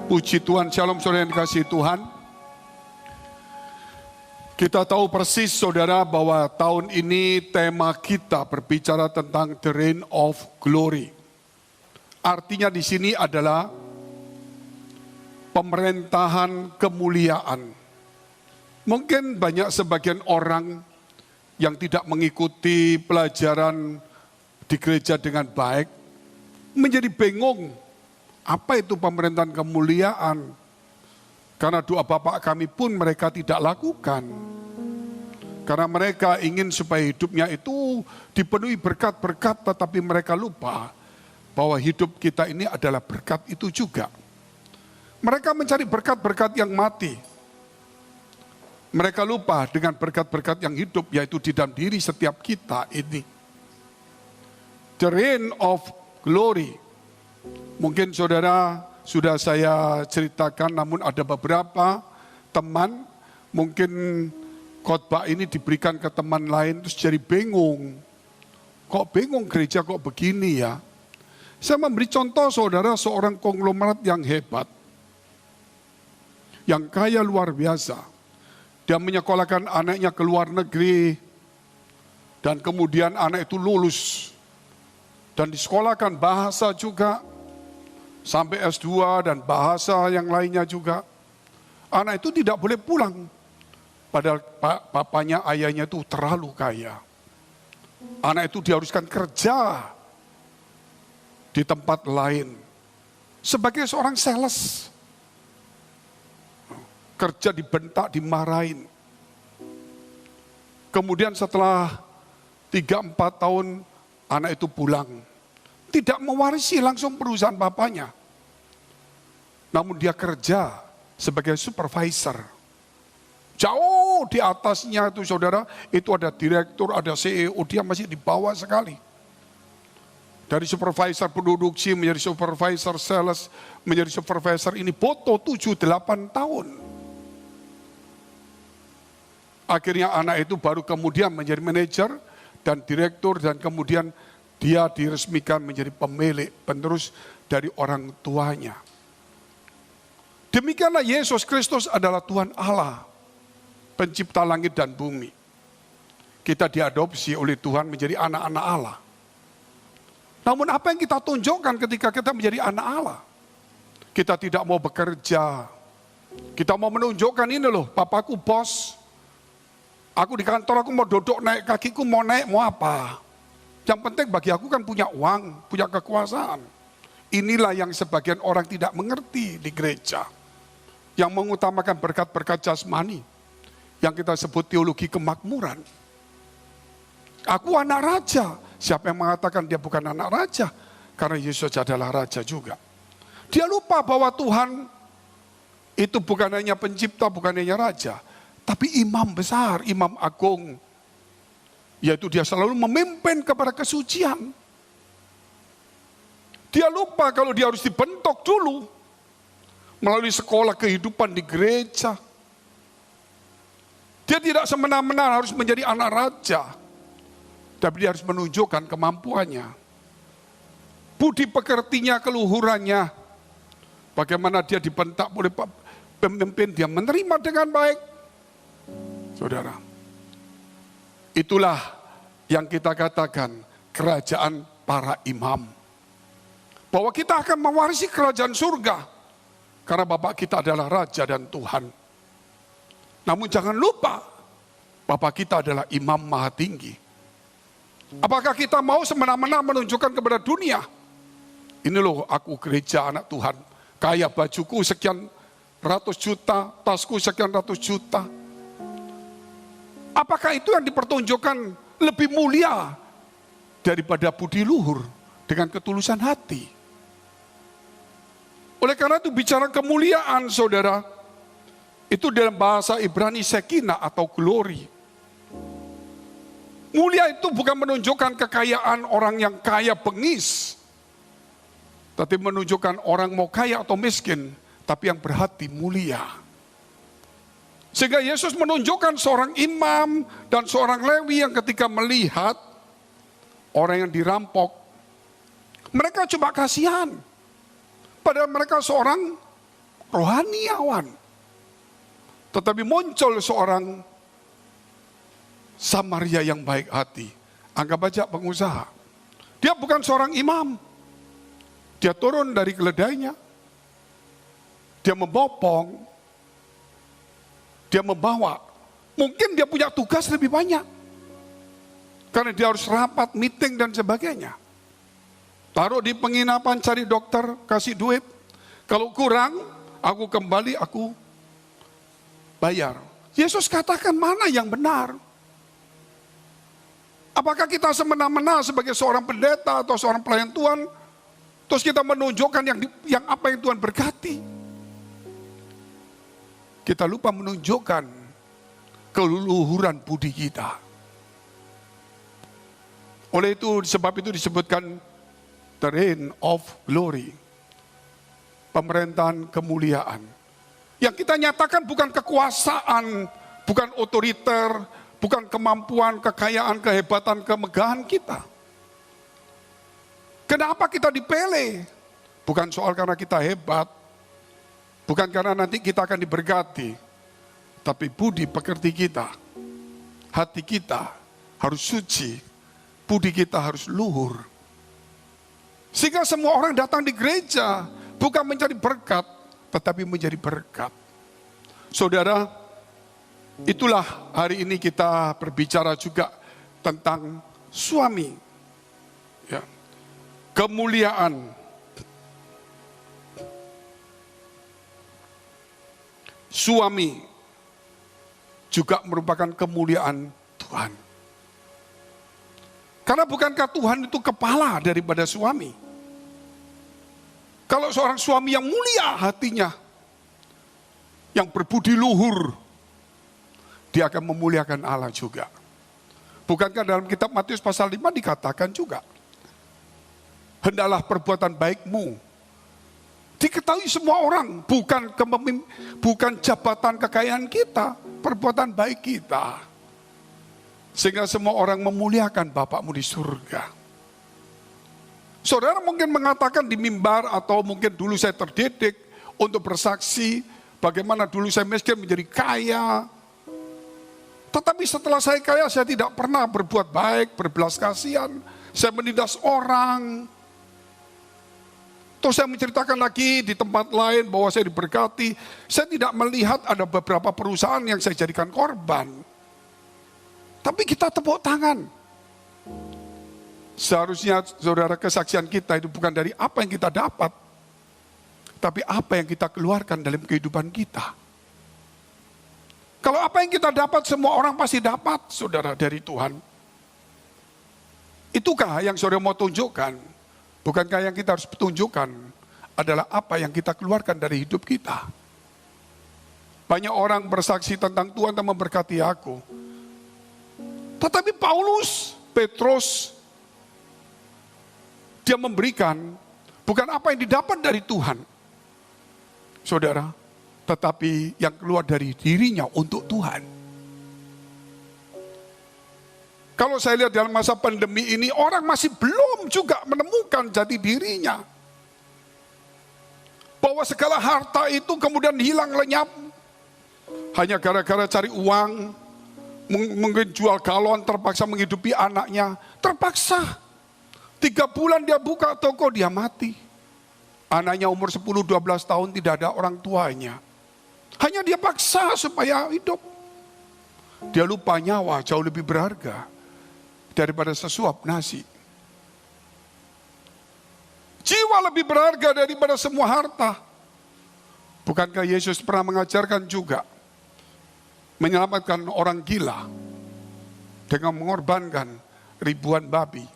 Puji Tuhan, shalom saudara yang dikasihi Tuhan. Kita tahu persis saudara bahwa tahun ini tema kita berbicara tentang the reign of glory. Artinya di sini adalah pemerintahan kemuliaan. Mungkin banyak sebagian orang yang tidak mengikuti pelajaran di gereja dengan baik, menjadi bingung. Apa itu pemerintahan kemuliaan? Karena doa Bapak kami pun mereka tidak lakukan. Karena mereka ingin supaya hidupnya itu dipenuhi berkat-berkat, tetapi mereka lupa bahwa hidup kita ini adalah berkat itu juga. Mereka mencari berkat-berkat yang mati. Mereka lupa dengan berkat-berkat yang hidup, yaitu di dalam diri setiap kita ini. The reign of glory. Mungkin saudara sudah saya ceritakan, namun ada beberapa teman, mungkin khotbah ini diberikan ke teman lain, terus jadi bingung. Kok bingung gereja kok begini ya? Saya memberi contoh saudara, seorang konglomerat yang hebat, yang kaya luar biasa. Dia menyekolahkan anaknya ke luar negeri, dan kemudian anak itu lulus. Dan disekolahkan bahasa juga, sampai S2 dan bahasa yang lainnya juga. Anak itu tidak boleh pulang. Padahal papanya, ayahnya itu terlalu kaya. Anak itu diharuskan kerja di tempat lain. Sebagai seorang sales. Kerja dibentak, dimarahin. Kemudian setelah 3-4 tahun anak itu pulang. Tidak mewarisi langsung perusahaan bapaknya. Namun dia kerja sebagai supervisor. Jauh di atasnya itu saudara, itu ada direktur, ada CEO, dia masih di bawah sekali. Dari supervisor produksi menjadi supervisor sales, menjadi supervisor ini foto 7-8 tahun. Akhirnya anak itu baru kemudian menjadi manajer dan direktur, dan kemudian dia diresmikan menjadi pemilik, penerus dari orang tuanya. Demikianlah Yesus Kristus adalah Tuhan Allah, pencipta langit dan bumi. Kita diadopsi oleh Tuhan menjadi anak-anak Allah. Namun apa yang kita tunjukkan ketika kita menjadi anak Allah? Kita tidak mau bekerja. Kita mau menunjukkan ini loh, papaku bos. Aku di kantor, aku mau duduk naik kakiku, mau naik, mau apa? Yang penting bagi aku kan punya uang, punya kekuasaan. Inilah yang sebagian orang tidak mengerti di gereja. Yang mengutamakan berkat-berkat jasmani. Yang kita sebut teologi kemakmuran. Aku anak raja. Siapa yang mengatakan dia bukan anak raja? Karena Yesus adalah raja juga. Dia lupa bahwa Tuhan itu bukan hanya pencipta, bukan hanya raja. Tapi imam besar, imam agung. Yaitu dia selalu memimpin kepada kesucian. Dia lupa kalau dia harus dibentuk dulu. Melalui sekolah kehidupan di gereja. Dia tidak semena-mena harus menjadi anak raja. Tapi dia harus menunjukkan kemampuannya. Budi pekertinya, keluhurannya. Bagaimana dia dibentak oleh pemimpin, dia menerima dengan baik. Saudara. Itulah yang kita katakan kerajaan para imam. Bahwa kita akan mewarisi kerajaan surga. Karena Bapak kita adalah Raja dan Tuhan. Namun jangan lupa, Bapak kita adalah imam maha tinggi. Apakah kita mau semena-mena menunjukkan kepada dunia? Ini loh aku gereja anak Tuhan. Kaya bajuku sekian ratus juta, tasku sekian ratus juta. Apakah itu yang dipertunjukkan lebih mulia daripada budi luhur dengan ketulusan hati? Oleh karena itu bicara kemuliaan saudara, itu dalam bahasa Ibrani sekina atau glory. Mulia itu bukan menunjukkan kekayaan orang yang kaya bengis. Tapi menunjukkan orang mau kaya atau miskin, tapi yang berhati mulia. Sehingga Yesus menunjukkan seorang imam dan seorang Lewi yang ketika melihat orang yang dirampok, mereka coba kasihan. Padahal mereka seorang rohaniawan. Tetapi muncul seorang Samaria yang baik hati. Anggap aja pengusaha. Dia bukan seorang imam. Dia turun dari keledainya. Dia membopong. Dia membawa. Mungkin dia punya tugas lebih banyak. Karena dia harus rapat, meeting dan sebagainya. Taruh di penginapan, cari dokter, kasih duit. Kalau kurang, aku kembali, aku bayar. Yesus katakan mana yang benar? Apakah kita semena-mena sebagai seorang pendeta atau seorang pelayan Tuhan, terus kita menunjukkan yang apa yang Tuhan berkati? Kita lupa menunjukkan keluhuran budi kita. Oleh itu, sebab itu disebutkan the reign of glory. Pemerintahan kemuliaan. Yang kita nyatakan bukan kekuasaan, bukan otoriter, bukan kemampuan, kekayaan, kehebatan, kemegahan kita. Kenapa kita dipilih? Bukan soal karena kita hebat, bukan karena nanti kita akan diberkati, tapi budi pekerti kita, hati kita harus suci, budi kita harus luhur. Sehingga semua orang datang di gereja bukan mencari berkat, tetapi menjadi berkat. Saudara, itulah hari ini kita berbicara juga tentang suami. Ya. Kemuliaan. Suami juga merupakan kemuliaan Tuhan. Karena bukankah Tuhan itu kepala daripada suami? Kalau seorang suami yang mulia hatinya, yang berbudi luhur, dia akan memuliakan Allah juga. Bukankah dalam kitab Matius pasal 5 dikatakan juga, hendaklah perbuatan baikmu diketahui semua orang, bukan jabatan kekayaan kita, perbuatan baik kita. Sehingga semua orang memuliakan Bapakmu di surga. Saudara mungkin mengatakan di mimbar, atau mungkin dulu saya terdidik untuk bersaksi bagaimana dulu saya miskin menjadi kaya. Tetapi setelah saya kaya, saya tidak pernah berbuat baik, berbelas kasihan. Saya menindas orang. Terus saya menceritakan lagi di tempat lain bahwa saya diberkati. Saya tidak melihat ada beberapa perusahaan yang saya jadikan korban. Tapi kita tepuk tangan. Seharusnya saudara, kesaksian kita itu bukan dari apa yang kita dapat, tapi apa yang kita keluarkan dalam kehidupan kita. Kalau apa yang kita dapat, semua orang pasti dapat, saudara, dari Tuhan. Itukah yang saudara mau tunjukkan? Bukankah yang kita harus tunjukkan adalah apa yang kita keluarkan dari hidup kita? Banyak orang bersaksi tentang Tuhan dan memberkati aku. Tetapi Paulus, Petrus, dia memberikan bukan apa yang didapat dari Tuhan, saudara, tetapi yang keluar dari dirinya untuk Tuhan. Kalau saya lihat dalam masa pandemi ini, orang masih belum juga menemukan jati dirinya. Bahwa segala harta itu kemudian hilang lenyap hanya gara-gara cari uang. Mungkin jual galon, terpaksa menghidupi anaknya. Terpaksa. 3 bulan dia buka toko, dia mati. Anaknya umur 10-12 tahun, tidak ada orang tuanya. Hanya dia paksa supaya hidup. Dia lupa nyawa jauh lebih berharga daripada sesuap nasi. Jiwa lebih berharga daripada semua harta. Bukankah Yesus pernah mengajarkan juga menyelamatkan orang gila dengan mengorbankan ribuan babi?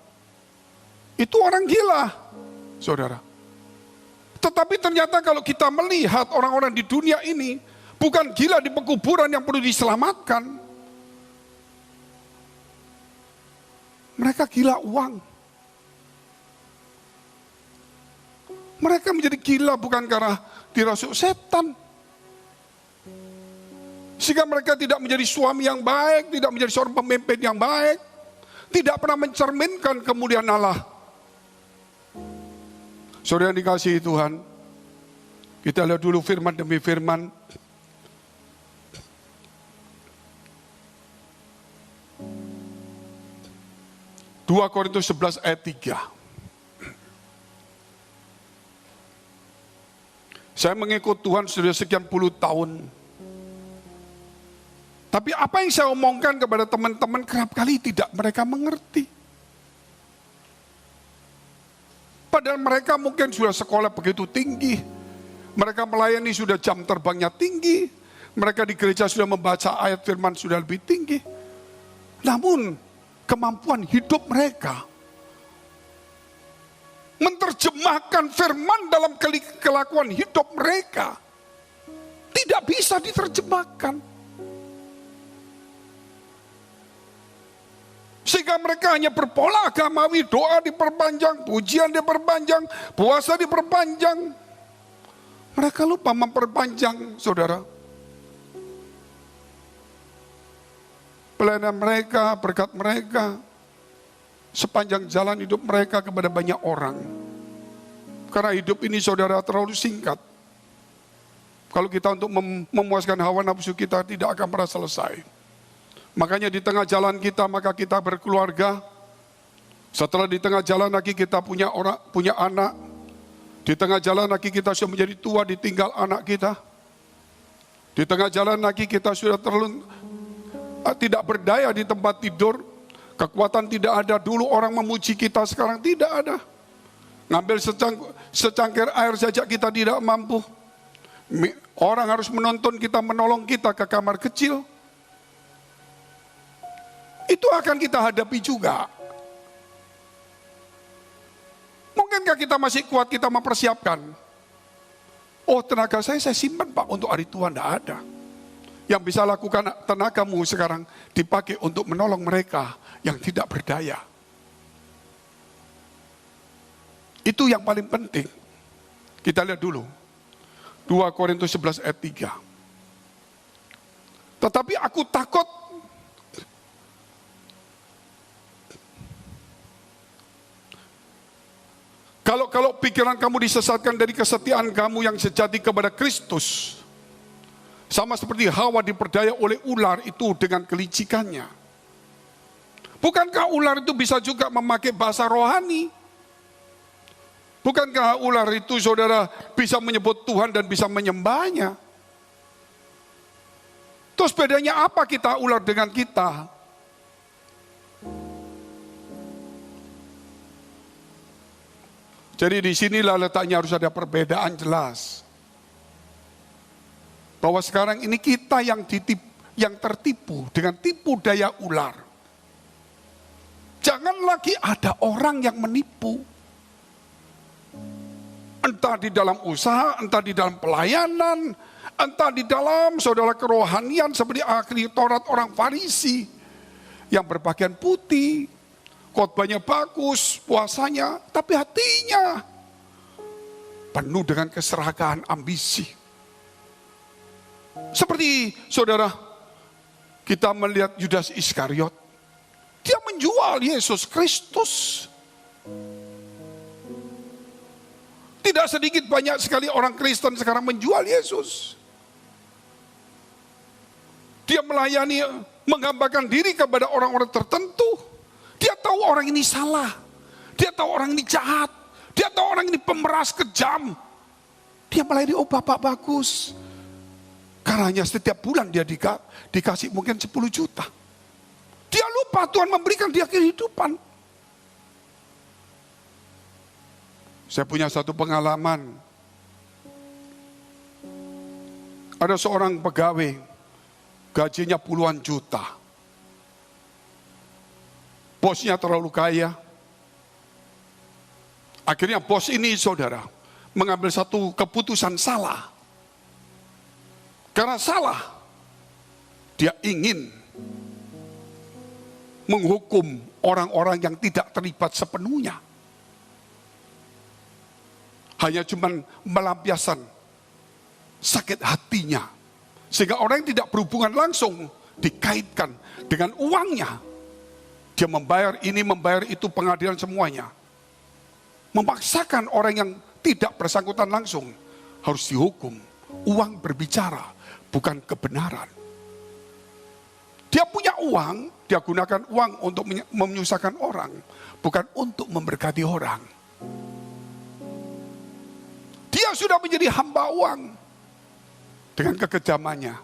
Itu orang gila, saudara. Tetapi ternyata kalau kita melihat orang-orang di dunia ini, bukan gila di pekuburan yang perlu diselamatkan. Mereka gila uang. Mereka menjadi gila bukan karena dirasuk setan. Sehingga mereka tidak menjadi suami yang baik, tidak menjadi seorang pemimpin yang baik, tidak pernah mencerminkan kemuliaan Allah. Saudara yang dikasihi Tuhan, Kita lihat dulu firman demi firman. Dua Korintus 11 ayat 3. Saya mengikut Tuhan sudah sekian puluh tahun. Tapi apa yang saya omongkan kepada teman-teman kerap kali tidak mereka mengerti. Padahal mereka mungkin sudah sekolah begitu tinggi. Mereka melayani sudah jam terbangnya tinggi. Mereka di gereja sudah membaca ayat firman sudah lebih tinggi. Namun kemampuan hidup mereka menerjemahkan firman dalam kelakuan hidup mereka tidak bisa diterjemahkan. Sehingga mereka hanya berpola agamawi, doa diperpanjang, pujian diperpanjang, puasa diperpanjang. Mereka lupa memperpanjang, saudara. Pelayanan mereka, berkat mereka, sepanjang jalan hidup mereka kepada banyak orang. Karena hidup ini saudara terlalu singkat. Kalau kita untuk memuaskan hawa nafsu kita tidak akan pernah selesai. Makanya di tengah jalan kita maka kita berkeluarga. Setelah di tengah jalan lagi kita punya anak. Di tengah jalan lagi kita sudah menjadi tua ditinggal anak kita. Di tengah jalan lagi kita sudah tidak berdaya di tempat tidur. Kekuatan tidak ada, dulu orang memuji kita, sekarang tidak ada. Ngambil secangkir air saja kita tidak mampu. Orang harus menonton kita, menolong kita ke kamar kecil. Itu akan kita hadapi juga. Mungkinkah kita masih kuat, kita mempersiapkan? Oh, tenaga saya simpan Pak, untuk hari tua tidak ada. Yang bisa lakukan tenagamu sekarang dipakai untuk menolong mereka yang tidak berdaya. Itu yang paling penting. Kita lihat dulu. 2 Korintus 11 ayat 3. Tetapi aku takut kalau pikiran kamu disesatkan dari kesetiaan kamu yang sejati kepada Kristus. Sama seperti Hawa diperdaya oleh ular itu dengan kelicikannya. Bukankah ular itu bisa juga memakai bahasa rohani? Bukankah ular itu saudara bisa menyebut Tuhan dan bisa menyembahnya? Terus bedanya apa kita ular dengan kita? Jadi disinilah letaknya harus ada perbedaan jelas. Bahwa sekarang ini kita yang tertipu dengan tipu daya ular. Jangan lagi ada orang yang menipu. Entah di dalam usaha, entah di dalam pelayanan, entah di dalam saudara kerohanian seperti ahli Taurat orang Farisi. Yang berpakaian putih, khotbahnya bagus, puasanya, tapi hatinya penuh dengan keserakahan ambisi. Seperti saudara, kita melihat Yudas Iskariot. Dia menjual Yesus Kristus. Tidak sedikit banyak sekali orang Kristen sekarang menjual Yesus. Dia melayani, menggambarkan diri kepada orang-orang tertentu. Dia tahu orang ini salah. Dia tahu orang ini jahat. Dia tahu orang ini pemeras kejam. Dia melayani, oh Bapak bagus. Karenanya setiap bulan dia dikasih mungkin 10 juta. Dia lupa Tuhan memberikan dia kehidupan. Saya punya satu pengalaman. Ada seorang pegawai, gajinya puluhan juta. Bosnya terlalu kaya. Akhirnya bos ini saudara, mengambil satu keputusan salah. Karena salah, dia ingin menghukum orang-orang yang tidak terlibat sepenuhnya. Hanya cuman melampiaskan sakit hatinya. Sehingga orang yang tidak berhubungan langsung dikaitkan dengan uangnya. Dia membayar ini, membayar itu, pengadilan semuanya. Memaksakan orang yang tidak bersangkutan langsung harus dihukum. Uang berbicara, bukan kebenaran. Dia punya uang, dia gunakan uang untuk menyusahkan orang, bukan untuk memberkati orang. Dia sudah menjadi hamba uang dengan kekejamannya.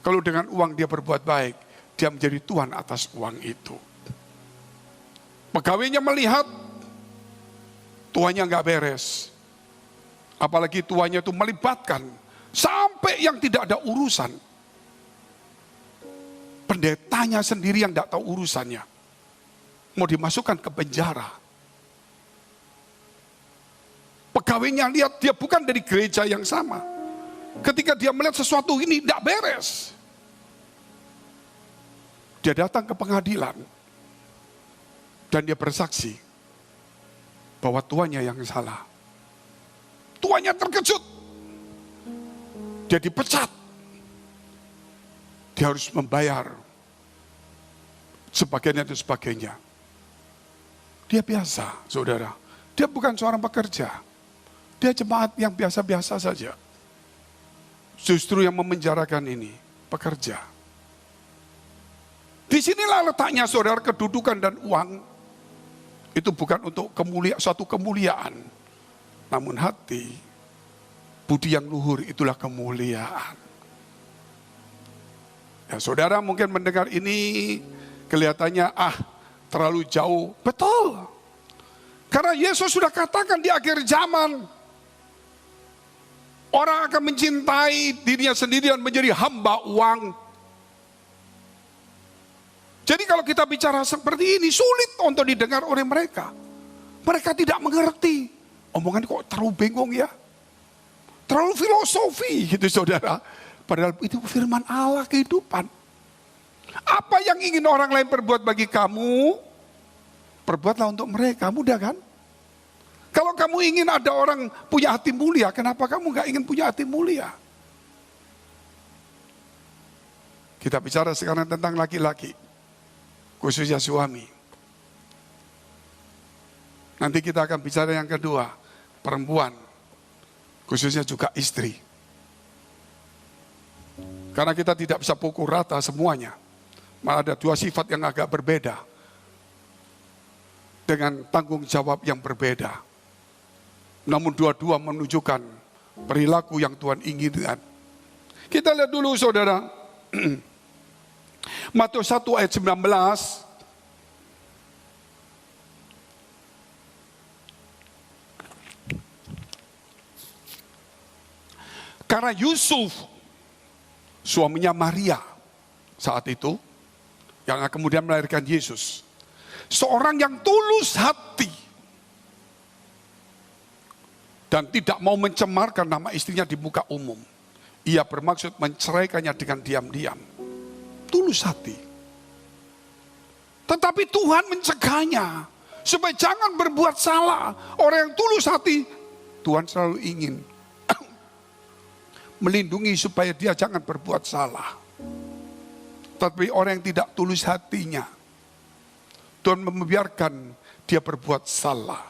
Kalau dengan uang dia berbuat baik, dia menjadi tuan atas uang itu. Pegawainya melihat tuannya nggak beres. Apalagi tuannya itu melibatkan sampai yang tidak ada urusan. Pendetanya sendiri yang tidak tahu urusannya. Mau dimasukkan ke penjara. Pegawainya lihat dia bukan dari gereja yang sama. Ketika dia melihat sesuatu ini tidak beres. Dia datang ke pengadilan. Dan dia bersaksi bahwa tuannya yang salah. Tuannya terkejut. Dia dipecat. Dia harus membayar sebagainya dan sebagainya. Dia biasa, saudara. Dia bukan seorang pekerja. Dia jemaat yang biasa-biasa saja. Justru yang memenjarakan ini, pekerja. Disinilah letaknya saudara, kedudukan dan uang. Itu bukan untuk suatu kemuliaan. Namun hati, budi yang luhur itulah kemuliaan. Ya, saudara mungkin mendengar ini kelihatannya terlalu jauh. Betul. Karena Yesus sudah katakan di akhir zaman, orang akan mencintai dirinya sendiri dan menjadi hamba uang. Jadi kalau kita bicara seperti ini, sulit untuk didengar oleh mereka. Mereka tidak mengerti. Omongan kok terlalu bingung ya. Terlalu filosofi gitu saudara. Padahal itu firman Allah kehidupan. Apa yang ingin orang lain perbuat bagi kamu, perbuatlah untuk mereka. Mudah kan? Kalau kamu ingin ada orang punya hati mulia, kenapa kamu gak ingin punya hati mulia? Kita bicara sekarang tentang laki-laki, khususnya suami. Nanti kita akan bicara yang kedua, perempuan, khususnya juga istri. Karena kita tidak bisa pukul rata semuanya. Malah ada dua sifat yang agak berbeda. Dengan tanggung jawab yang berbeda. Namun dua-dua menunjukkan perilaku yang Tuhan inginkan. Kita lihat dulu saudara. Matius 1 ayat 19. Karena Yusuf, suaminya Maria saat itu, yang kemudian melahirkan Yesus. Seorang yang tulus hati. Dan tidak mau mencemarkan nama istrinya di muka umum. Ia bermaksud menceraikannya dengan diam-diam. Tulus hati. Tetapi Tuhan mencegahnya. Supaya jangan berbuat salah. Orang yang tulus hati, Tuhan selalu ingin melindungi supaya dia jangan berbuat salah. Tapi orang yang tidak tulus hatinya, Tuhan membiarkan dia berbuat salah.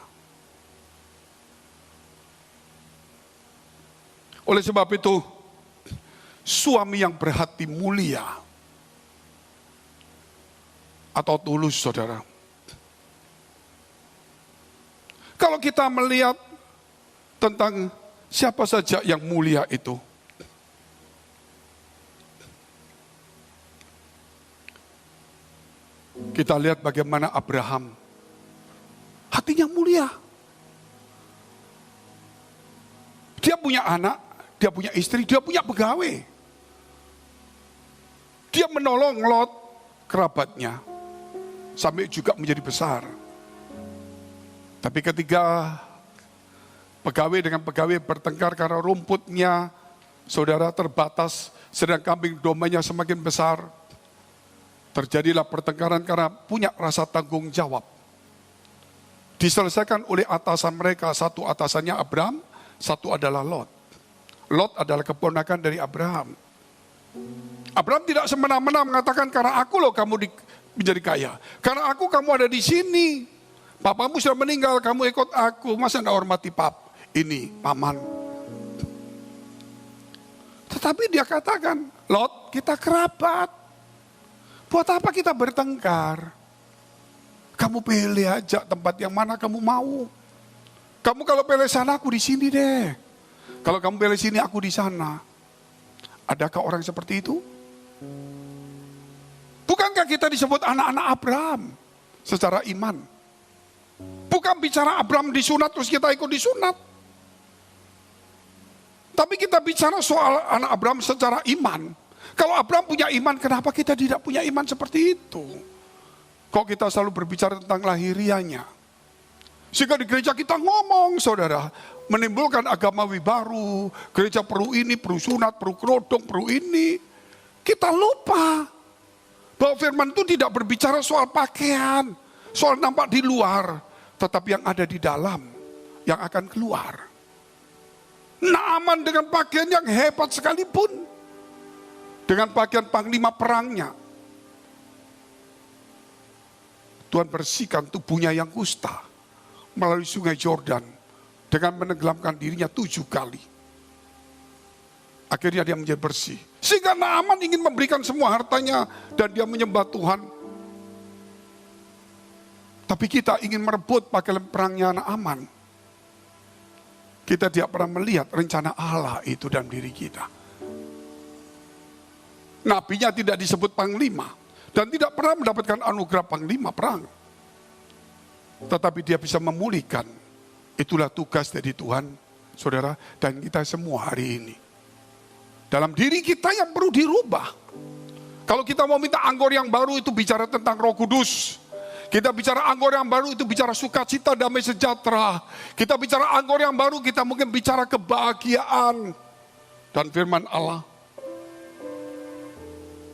Oleh sebab itu, suami yang berhati mulia atau tulus saudara. Kalau kita melihat tentang siapa saja yang mulia itu, kita lihat bagaimana Abraham. Hatinya mulia. Dia punya anak, dia punya istri, dia punya pegawai. Dia menolong Lot, kerabatnya. Sampai juga menjadi besar. Tapi ketika pegawai dengan pegawai bertengkar karena rumputnya, saudara, terbatas, sedang kambing dombanya semakin besar, terjadilah pertengkaran karena punya rasa tanggung jawab. Diselesaikan oleh atasan mereka. Satu atasannya Abraham, satu adalah Lot. Lot adalah keponakan dari Abraham. Abraham tidak semena-mena mengatakan, karena aku loh kamu menjadi kaya. Karena aku kamu ada di sini. Papamu sudah meninggal, kamu ikut aku. Masa tidak hormati ini paman? Tetapi dia katakan, Lot, kita kerabat. Buat apa kita bertengkar? Kamu pilih aja tempat yang mana kamu mau. Kamu kalau pilih sana, aku di sini deh. Kalau kamu pilih sini, aku di sana. Adakah orang seperti itu? Bukankah kita disebut anak-anak Abraham secara iman? Bukan bicara Abraham disunat terus kita ikut disunat. Tapi kita bicara soal anak Abraham secara iman. Kalau Abraham punya iman, kenapa kita tidak punya iman seperti itu? Kok kita selalu berbicara tentang lahirianya? Sehingga di gereja kita ngomong, saudara, menimbulkan agamawi baru, gereja perlu ini, perlu sunat, perlu kerodong, perlu ini. Kita lupa bahwa firman itu tidak berbicara soal pakaian, soal nampak di luar, tetapi yang ada di dalam, yang akan keluar. Naaman dengan pakaian yang hebat sekalipun, dengan pakaian panglima perangnya, Tuhan bersihkan tubuhnya yang kusta melalui sungai Yordan dengan menenggelamkan dirinya 7 kali. Akhirnya dia menjadi bersih. Sehingga Naaman ingin memberikan semua hartanya dan dia menyembah Tuhan. Tapi kita ingin merebut pakaian perangnya Naaman. Kita tidak pernah melihat rencana Allah itu dalam diri kita. Nabinya tidak disebut panglima dan tidak pernah mendapatkan anugerah panglima perang. Tetapi dia bisa memulihkan. Itulah tugas dari Tuhan, saudara, dan kita semua hari ini. Dalam diri kita yang perlu dirubah. Kalau kita mau minta anggur yang baru, itu bicara tentang Roh Kudus. Kita bicara anggur yang baru, itu bicara sukacita, damai sejahtera. Kita bicara anggur yang baru, kita mungkin bicara kebahagiaan. Dan firman Allah,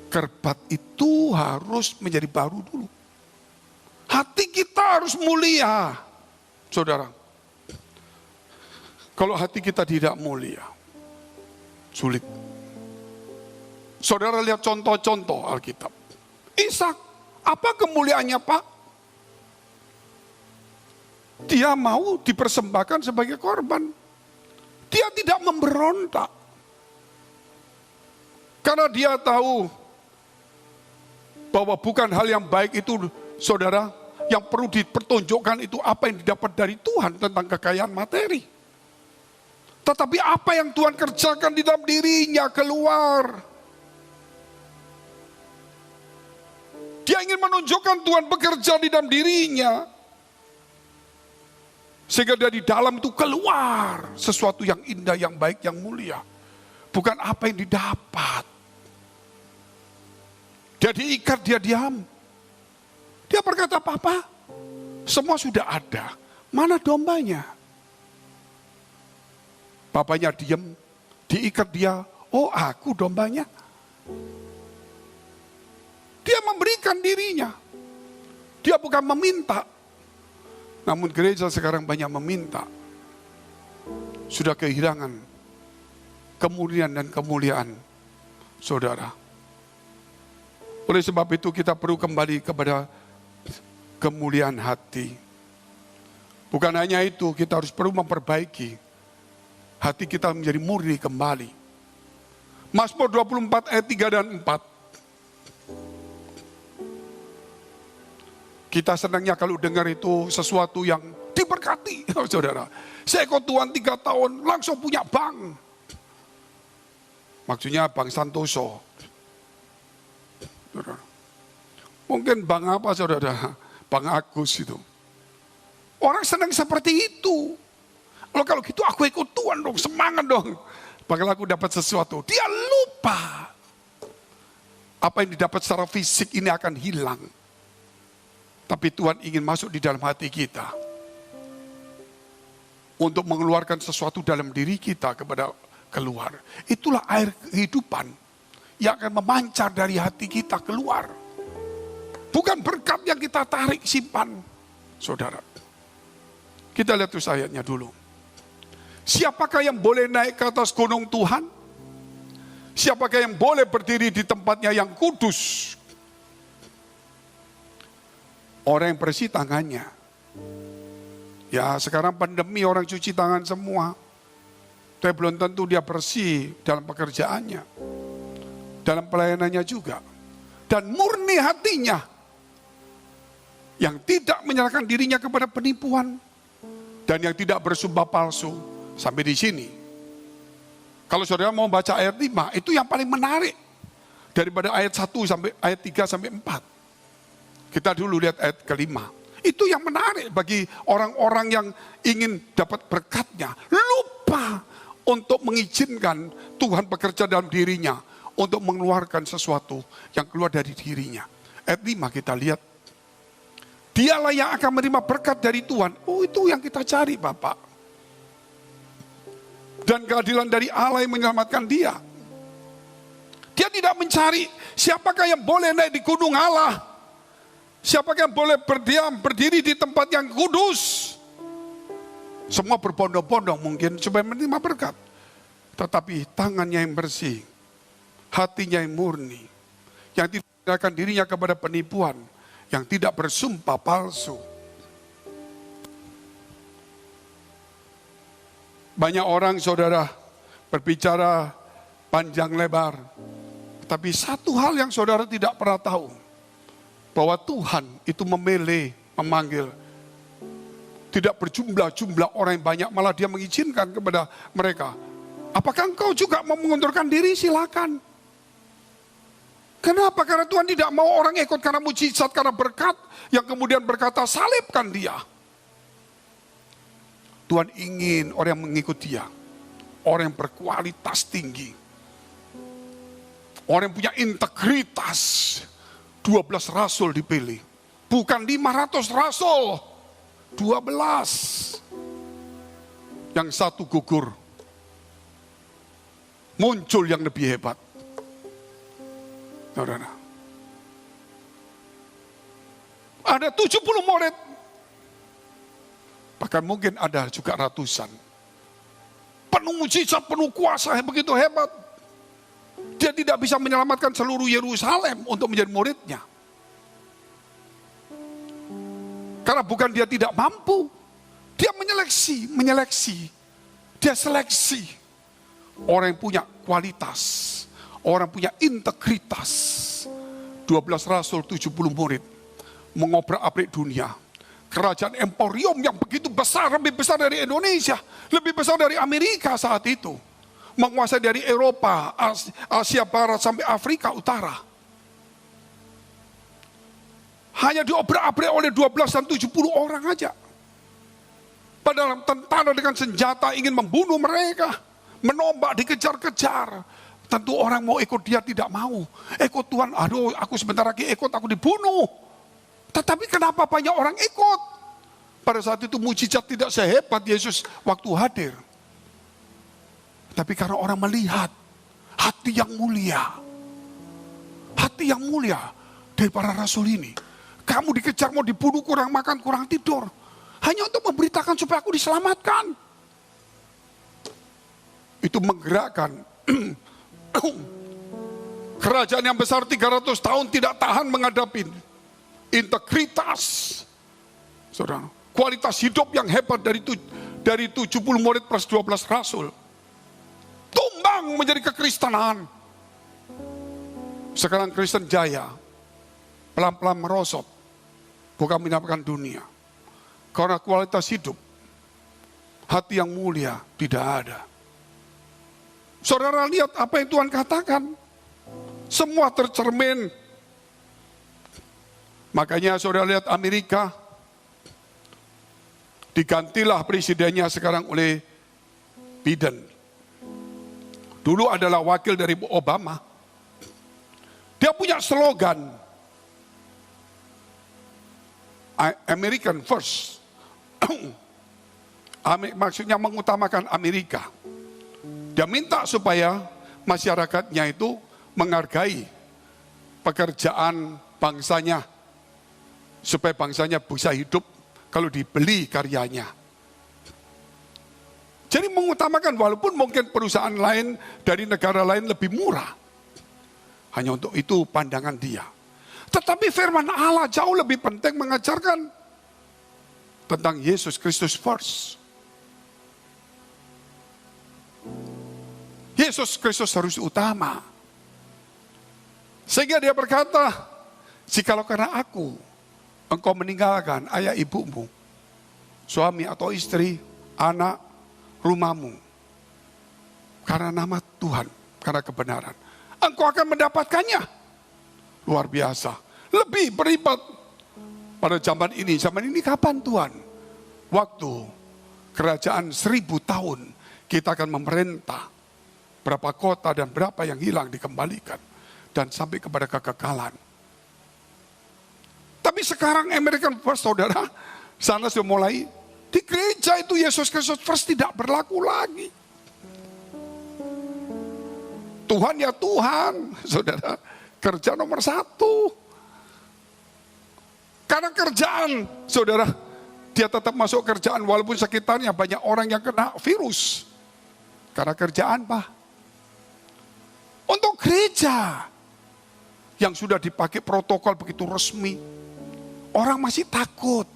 kerbat itu harus menjadi baru dulu. Hati kita harus mulia, saudara. Kalau hati kita tidak mulia, sulit. Saudara lihat contoh-contoh Alkitab. Ishak, apa kemuliaannya Pak? Dia mau dipersembahkan sebagai korban. Dia tidak memberontak. Karena dia tahu bahwa bukan hal yang baik itu, saudara, yang perlu dipertunjukkan itu apa yang didapat dari Tuhan tentang kekayaan materi. Tetapi apa yang Tuhan kerjakan di dalam dirinya keluar. Dia ingin menunjukkan Tuhan bekerja di dalam dirinya. Sehingga dari dalam itu keluar sesuatu yang indah, yang baik, yang mulia. Bukan apa yang didapat. Dia diikat, dia diam. Dia berkata, Papa, semua sudah ada. Mana dombanya? Papanya diam, diikat dia. Oh, aku dombanya. Dia memberikan dirinya. Dia bukan meminta. Namun gereja sekarang banyak meminta. Sudah kehilangan kemuliaan dan kemuliaan, saudara. Oleh sebab itu kita perlu kembali kepada kemuliaan hati. Bukan hanya itu, kita harus perlu memperbaiki hati kita menjadi murni kembali. Mazmur 24 ayat 3 dan 4. Kita senangnya kalau dengar itu sesuatu yang diberkati, saudara. Saya ikut Tuhan 3 tahun, langsung punya bank. Maksudnya Bank Santoso. Saudara. Mungkin bank apa, saudara? Bank Agus itu. Orang senang seperti itu. Kalau gitu aku ikut Tuhan dong, semangat dong. Bakal aku dapat sesuatu. Dia lupa. Apa yang didapat secara fisik ini akan hilang. Tapi Tuhan ingin masuk di dalam hati kita. Untuk mengeluarkan sesuatu dalam diri kita kepada keluar. Itulah air kehidupan yang akan memancar dari hati kita keluar. Bukan berkat yang kita tarik simpan. Saudara. Kita lihat terus ayatnya dulu. Siapakah yang boleh naik ke atas gunung Tuhan? Siapakah yang boleh berdiri di tempatnya yang kudus? Orang yang bersih tangannya. Ya sekarang pandemi orang cuci tangan semua. Tapi belum tentu dia bersih dalam pekerjaannya, dalam pelayanannya juga. Dan murni hatinya, yang tidak menyerahkan dirinya kepada penipuan, dan yang tidak bersumpah palsu. Sampai di sini. Kalau saudara mau baca ayat 5, itu yang paling menarik. Daripada ayat 1 sampai ayat 3 sampai 4. Kita dulu lihat ayat kelima. Itu yang menarik bagi orang-orang yang ingin dapat berkatnya. Lupa untuk mengizinkan Tuhan bekerja dalam dirinya. Untuk mengeluarkan sesuatu yang keluar dari dirinya. Ayat 5 kita lihat. Dialah yang akan menerima berkat dari Tuhan. Oh, itu yang kita cari, Bapak. Dan keadilan dari Allah yang menyelamatkan dia. Dia tidak mencari siapakah yang boleh naik di gunung Allah. Siapakah yang boleh berdiri di tempat yang kudus. Semua berbondong-bondong mungkin supaya menerima berkat. Tetapi tangannya yang bersih, hatinya yang murni, yang tidak menyerahkan dirinya kepada penipuan, yang tidak bersumpah palsu. Banyak orang, saudara, berbicara panjang lebar. Tapi satu hal yang saudara tidak pernah tahu. Bahwa Tuhan itu memilih, memanggil. Tidak berjumlah-jumlah orang yang banyak, malah dia mengizinkan kepada mereka. Apakah engkau juga mau mengundurkan diri? Silakan. Kenapa? Karena Tuhan tidak mau orang ikut karena mujizat, karena berkat. Yang kemudian berkata, salibkan dia. Tuhan ingin orang yang mengikut dia. Orang yang berkualitas tinggi. Orang yang punya integritas. 12 rasul dipilih. Bukan 500 rasul. 12. Yang satu gugur. Muncul yang lebih hebat. Saudara. Ada 70 murid. Bahkan mungkin ada juga ratusan. Penuh mujizat, penuh kuasa yang begitu hebat. Dia tidak bisa menyelamatkan seluruh Yerusalem untuk menjadi muridnya. Karena bukan dia tidak mampu. Dia menyeleksi. Dia seleksi. Orang yang punya kualitas. Orang punya integritas. 12 rasul, 70 murid. Mengobrak-abrik dunia. Kerajaan emporium yang begitu besar, lebih besar dari Indonesia. Lebih besar dari Amerika saat itu. Menguasai dari Eropa, Asia Barat sampai Afrika Utara. Hanya diobrak-abrik oleh 12 dan 70 orang aja. Padahal tentara dengan senjata ingin membunuh mereka. Menombak, dikejar-kejar. Tentu orang mau ikut dia tidak mau. Ikut Tuhan, aduh aku sebentar lagi ikut, aku dibunuh. Tetapi kenapa banyak orang ikut? Pada saat itu mujizat tidak sehebat Yesus waktu hadir. Tapi karena orang melihat hati yang mulia. Hati yang mulia dari para rasul ini. Kamu dikejar, mau dibunuh, kurang makan, kurang tidur. Hanya untuk memberitakan supaya aku diselamatkan. Itu menggerakkan. Kerajaan yang besar 300 tahun tidak tahan menghadapi integritas. Saudara, kualitas hidup yang hebat dari 70 murid plus 12 rasul. Tumbang menjadi kekristenan. Sekarang Kristen jaya. Pelan-pelan merosot. Bukan menyelamatkan dunia. Karena kualitas hidup. Hati yang mulia tidak ada. Saudara lihat apa yang Tuhan katakan. Semua tercermin. Makanya saudara lihat Amerika. Digantilah presidennya sekarang oleh Biden. Dulu adalah wakil dari Obama. Dia punya slogan. American first. Maksudnya mengutamakan Amerika. Dia minta supaya masyarakatnya itu menghargai pekerjaan bangsanya. Supaya bangsanya bisa hidup kalau dibeli karyanya. Jadi mengutamakan walaupun mungkin perusahaan lain dari negara lain lebih murah. Hanya untuk itu pandangan dia. Tetapi firman Allah jauh lebih penting mengajarkan tentang Yesus Kristus first. Yesus Kristus harus utama. Sehingga dia berkata, jikalau karena aku, engkau meninggalkan ayah ibumu, suami atau istri, anak, rumahmu, karena nama Tuhan, karena kebenaran, engkau akan mendapatkannya. Luar biasa. Lebih berlipat pada zaman ini. Zaman ini kapan Tuhan? Waktu kerajaan 1000 tahun kita akan memerintah. Berapa kota dan berapa yang hilang dikembalikan. Dan sampai kepada kekekalan. Tapi sekarang American First, saudara, sana sudah mulai, di gereja itu Yesus Kristus First tidak berlaku lagi. Tuhan ya Tuhan, saudara, kerja nomor 1. Karena kerjaan, saudara, dia tetap masuk kerjaan walaupun sekitarnya banyak orang yang kena virus. Karena kerjaan, Pak. Untuk gereja yang sudah dipakai protokol begitu resmi, orang masih takut.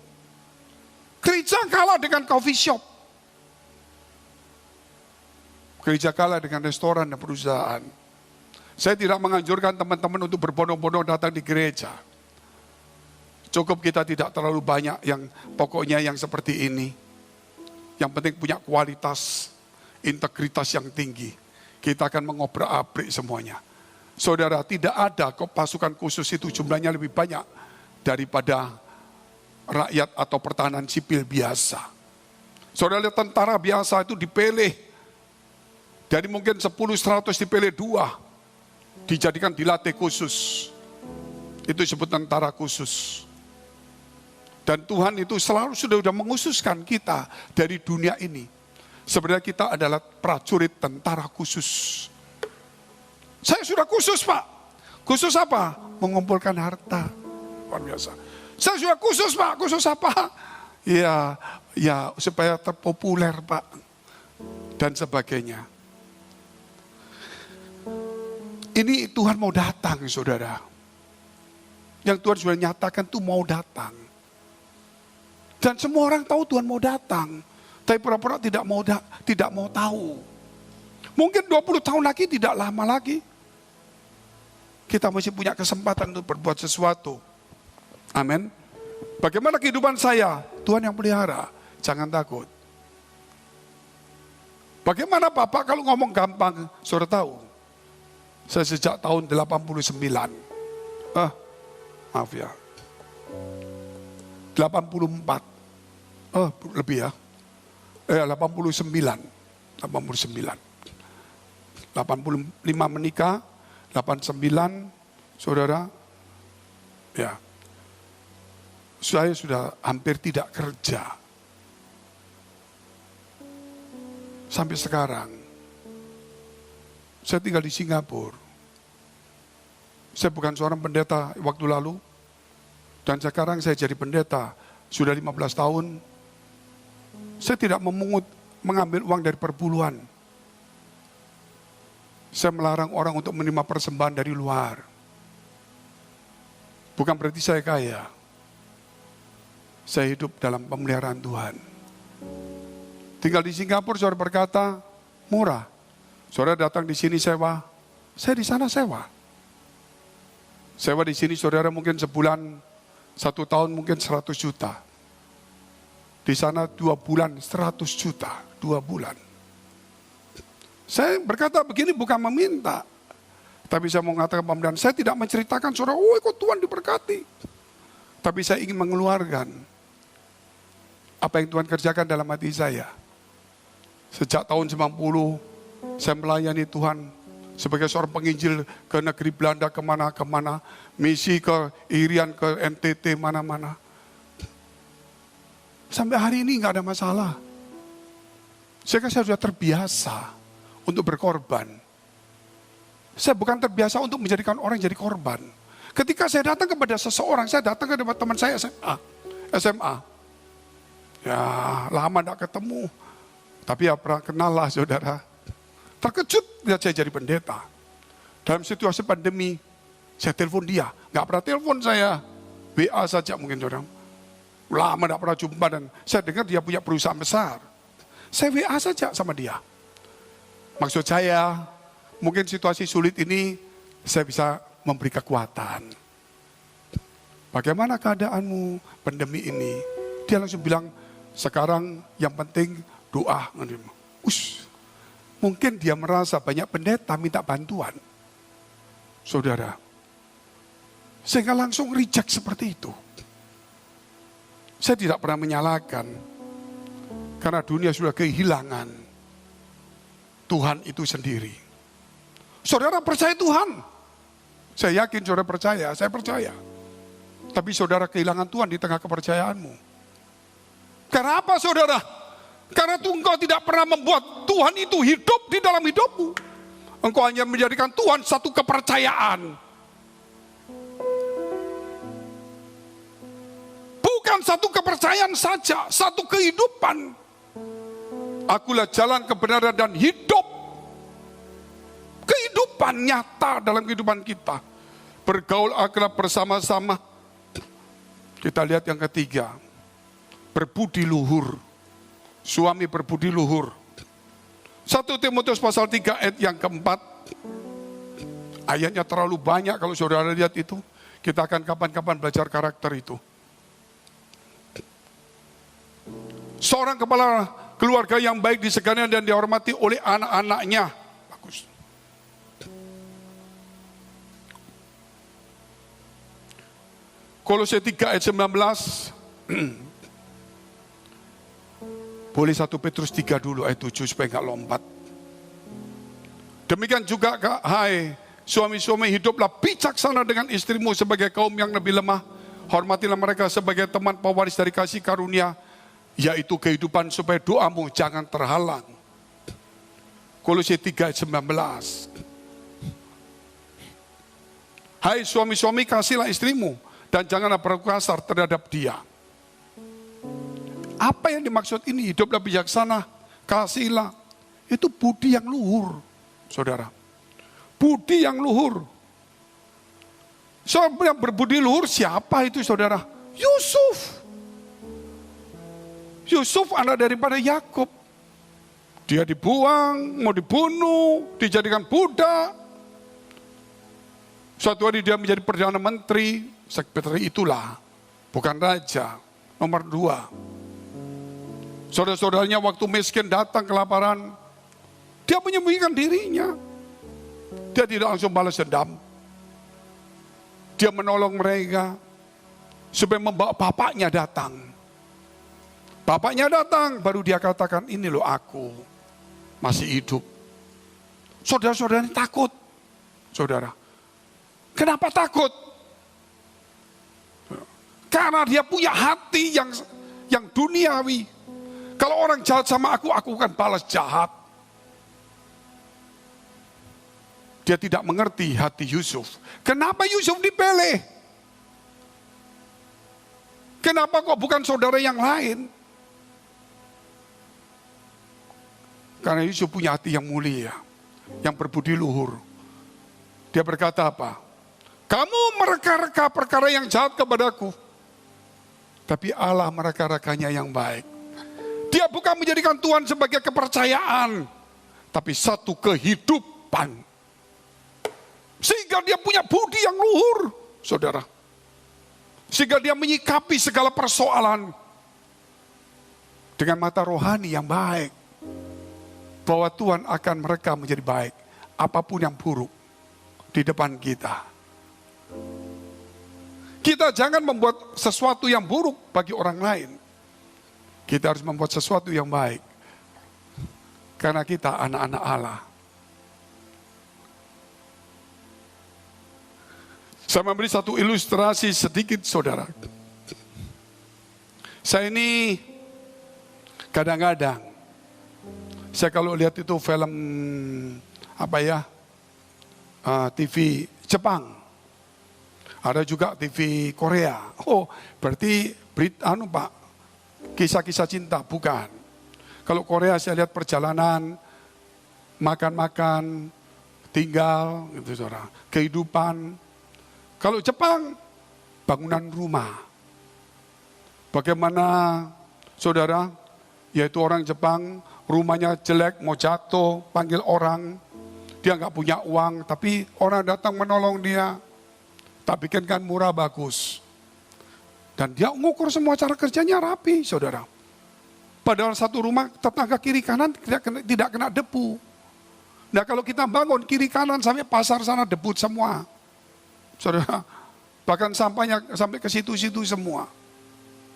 Gereja kalah dengan coffee shop. Gereja kalah dengan restoran dan perusahaan. Saya tidak menganjurkan teman-teman untuk berbondong-bondong datang di gereja. Cukup kita tidak terlalu banyak yang pokoknya yang seperti ini. Yang penting punya kualitas, integritas yang tinggi. Kita akan mengobrak-abrik semuanya. Saudara, tidak ada pasukan khusus itu jumlahnya lebih banyak daripada rakyat atau pertahanan sipil biasa. Saudara, tentara biasa itu dipilih. Dari mungkin 10-100 dipilih 2. Dijadikan dilatih khusus. Itu disebut tentara khusus. Dan Tuhan itu selalu sudah mengkhususkan kita dari dunia ini. Sebenarnya kita adalah prajurit tentara khusus. Saya sudah khusus, Pak. Khusus apa? Mengumpulkan harta. Luar biasa. Saya sudah khusus, Pak. Khusus apa? Ya supaya terpopuler, Pak. Dan sebagainya. Ini Tuhan mau datang, saudara. Yang Tuhan sudah nyatakan tuh mau datang. Dan semua orang tahu Tuhan mau datang. Tapi pura-pura tidak mau tahu. Mungkin 20 tahun lagi tidak lama lagi. Kita masih punya kesempatan untuk berbuat sesuatu. Amin. Bagaimana kehidupan saya? Tuhan yang pelihara. Jangan takut. Bagaimana Bapak kalau ngomong gampang? Saudara tahu. Saya sejak tahun 89. Maaf ya. 84. Lebih ya. 89. 85 menikah. 89, saudara, ya, saya sudah hampir tidak kerja. Sampai sekarang, saya tinggal di Singapura. Saya bukan seorang pendeta waktu lalu, dan sekarang saya jadi pendeta, sudah 15 tahun. Saya tidak mengambil uang dari perpuluhan. Saya melarang orang untuk menerima persembahan dari luar. Bukan berarti saya kaya. Saya hidup dalam pemeliharaan Tuhan. Tinggal di Singapura, saudara berkata, murah. Saudara datang di sini sewa, saya di sana sewa. Sewa di sini saudara mungkin sebulan, 1 tahun mungkin 100 juta. Di sana 2 bulan 100 juta, 2 bulan. Saya berkata begini bukan meminta. Tapi saya mau mengatakan pemberian. Saya tidak menceritakan saudara, kok Tuhan diberkati. Tapi saya ingin mengeluarkan apa yang Tuhan kerjakan dalam hati saya. Sejak tahun 90, saya melayani Tuhan sebagai seorang penginjil ke negeri Belanda, kemana-kemana. Misi ke Irian, ke NTT, mana-mana. Sampai hari ini nggak ada masalah. Saya sudah terbiasa untuk berkorban. Saya bukan terbiasa untuk menjadikan orang jadi korban. Ketika saya datang kepada seseorang, saya datang ke teman saya SMA. Ya lama tidak ketemu. Tapi ya pernah kenal lah saudara. Terkejut lihat saya jadi pendeta. Dalam situasi pandemi, saya telepon dia. Nggak pernah telepon saya. WA saja mungkin saudara. Lama tidak pernah jumpa dan saya dengar dia punya perusahaan besar. Saya WA saja sama dia. Maksud saya, mungkin situasi sulit ini saya bisa memberi kekuatan. Bagaimana keadaanmu pandemi ini? Dia langsung bilang, sekarang yang penting doa. Mungkin dia merasa banyak pendeta minta bantuan. Saudara, sehingga langsung reject seperti itu. Saya tidak pernah menyalahkan, karena dunia sudah kehilangan Tuhan itu sendiri. Saudara percaya Tuhan. Saya yakin saudara percaya, saya percaya. Tapi saudara kehilangan Tuhan di tengah kepercayaanmu. Karena apa saudara? Karena engkau tidak pernah membuat Tuhan itu hidup di dalam hidupmu. Engkau hanya menjadikan Tuhan satu kepercayaan. Bukan satu kepercayaan saja, satu kehidupan. Akulah jalan kebenaran dan hidup. Kehidupan nyata dalam kehidupan kita. Bergaul akrab bersama-sama. Kita lihat yang ketiga. Berbudi luhur. Suami berbudi luhur. 1 Timotius pasal 3 ayat yang keempat. Ayatnya terlalu banyak kalau saudara lihat itu. Kita akan kapan-kapan belajar karakter itu. Seorang kepala keluarga yang baik disegani dan dihormati oleh anak-anaknya. Bagus. Kolose 3 ayat 19. Boleh 1 Petrus 3 dulu ayat 7 supaya nggak lompat. Demikian juga hai suami-suami, hiduplah bijaksana dengan istrimu sebagai kaum yang lebih lemah. Hormatilah mereka sebagai teman pewaris dari kasih karunia, yaitu kehidupan, supaya doamu jangan terhalang. Kolose 3 ayat 19. Hai suami-suami, kasihlah istrimu dan janganlah berlaku kasar terhadap dia. Apa yang dimaksud ini? Hiduplah bijaksana, kasihlah. Itu budi yang luhur, saudara. Budi yang luhur. Siapa yang berbudi luhur? Siapa itu, saudara? Yusuf. Yusuf anak daripada Yakub. Dia dibuang, mau dibunuh, dijadikan budak. Suatu hari dia menjadi perdana menteri. Sekretari itulah, bukan raja. Nomor 2. Saudara-saudaranya waktu miskin datang kelaparan, dia menyembunyikan dirinya. Dia tidak langsung balas dendam. Dia menolong mereka supaya membawa bapaknya datang. Bapaknya datang, baru dia katakan, ini loh aku masih hidup. Saudara-saudara takut. Saudara, kenapa takut? Karena dia punya hati yang duniawi. Kalau orang jahat sama aku akan balas jahat. Dia tidak mengerti hati Yusuf. Kenapa Yusuf dipilih? Kenapa kok bukan saudara yang lain? Karena Yusuf punya hati yang mulia, yang berbudi luhur. Dia berkata apa? Kamu mereka-reka perkara yang jahat kepadaku, tapi Allah mereka-rekanya yang baik. Dia bukan menjadikan Tuhan sebagai kepercayaan, tapi satu kehidupan. Sehingga dia punya budi yang luhur, saudara. Sehingga dia menyikapi segala persoalan dengan mata rohani yang baik. Bahwa Tuhan akan mereka menjadi baik. Apapun yang buruk di depan kita. Kita jangan membuat sesuatu yang buruk bagi orang lain. Kita harus membuat sesuatu yang baik. Karena kita anak-anak Allah. Saya memberi satu ilustrasi sedikit, saudara. Saya ini kadang-kadang, saya kalau lihat itu film TV Jepang, ada juga TV Korea. Oh, berarti kisah-kisah cinta, bukan. Kalau Korea saya lihat perjalanan, makan-makan, tinggal, gitu saudara. Kehidupan. Kalau Jepang, bangunan rumah. Bagaimana saudara, yaitu orang Jepang, rumahnya jelek, mau jatuh, panggil orang. Dia nggak punya uang, tapi orang datang menolong dia. Tak bikinkan murah bagus. Dan dia ngukur semua cara kerjanya rapi, saudara. Padahal satu rumah tetangga kiri kanan tidak kena debu. Nah kalau kita bangun kiri kanan sampai pasar sana debu semua. Saudara, bahkan sampahnya sampai ke situ-situ semua.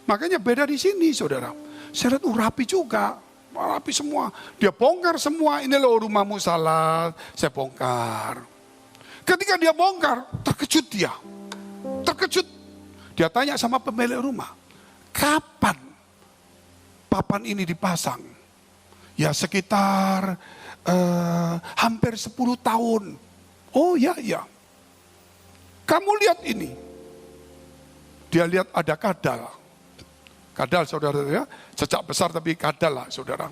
Makanya beda di sini, saudara. Saya lihat rapi juga. Rapi semua, dia bongkar semua. Ini loh rumahmu salah, saya bongkar. Ketika dia bongkar, terkejut dia. Terkejut. Dia tanya sama pemilik rumah, kapan papan ini dipasang? Ya sekitar hampir 10 tahun. Oh ya. Kamu lihat ini. Dia lihat ada kadal. Kadal saudara ya, cecak besar tapi kadal lah saudara.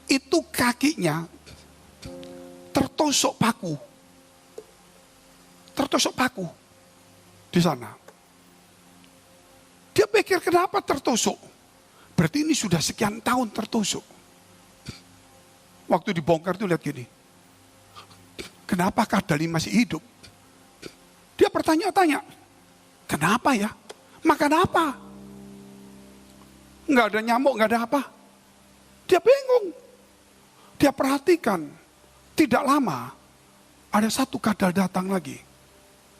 Itu kakinya tertusuk paku. Tertusuk paku di sana. Dia pikir kenapa tertusuk? Berarti ini sudah sekian tahun tertusuk. Waktu dibongkar tuh lihat gini. Kenapa kadal ini masih hidup? Dia bertanya-tanya. Kenapa ya? Makan apa? Nggak ada nyamuk, nggak ada apa. Dia bingung. Dia perhatikan. Tidak lama, ada satu kadal datang lagi.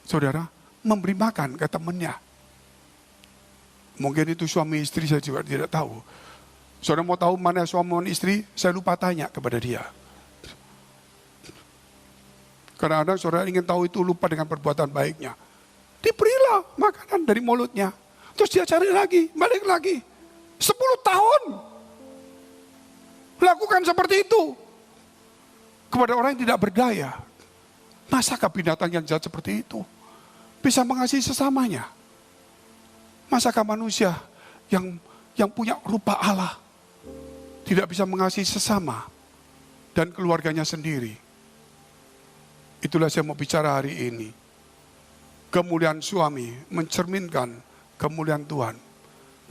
Saudara, memberi makan ke temannya. Mungkin itu suami istri, saya juga tidak tahu. Saudara mau tahu mana suami istri? Saya lupa tanya kepada dia. Kadang-kadang saudara ingin tahu itu lupa dengan perbuatan baiknya. Diberilah makanan dari mulutnya. Terus dia cari lagi, balik lagi. 10 tahun. Lakukan seperti itu. Kepada orang yang tidak berdaya. Masakah binatang yang jahat seperti itu bisa mengasihi sesamanya? Masakah manusia yang punya rupa Allah tidak bisa mengasihi sesama dan keluarganya sendiri? Itulah saya mau bicara hari ini. Kemuliaan suami mencerminkan kemuliaan Tuhan.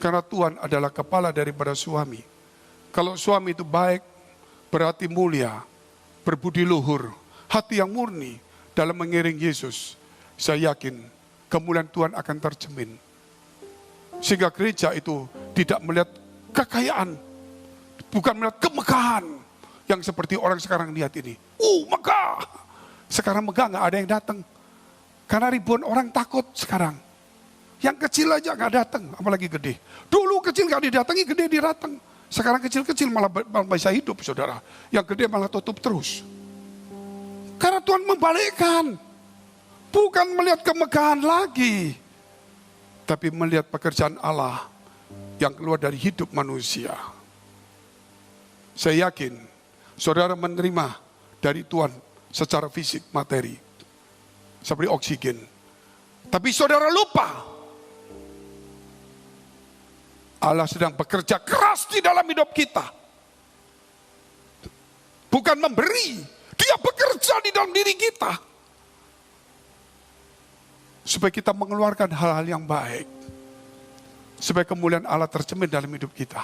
Karena Tuhan adalah kepala daripada suami. Kalau suami itu baik, berarti mulia, berbudi luhur, hati yang murni dalam mengiring Yesus, saya yakin kemuliaan Tuhan akan tercermin. Sehingga gereja itu tidak melihat kekayaan, bukan melihat kemegahan yang seperti orang sekarang lihat ini. Megah. Sekarang megah, nggak ada yang datang. Karena ribuan orang takut sekarang. Yang kecil aja nggak datang, apalagi gede. Dulu kecil nggak didatangi, gede didatang. Sekarang kecil-kecil malah bisa hidup, saudara. Yang gede malah tutup terus. Karena Tuhan membalikkan. Bukan melihat kemegahan lagi. Tapi melihat pekerjaan Allah yang keluar dari hidup manusia. Saya yakin, saudara menerima dari Tuhan secara fisik, materi. Seperti oksigen. Tapi saudara lupa. Allah sedang bekerja keras di dalam hidup kita. Bukan memberi. Dia bekerja di dalam diri kita. Supaya kita mengeluarkan hal-hal yang baik. Supaya kemuliaan Allah tercermin dalam hidup kita.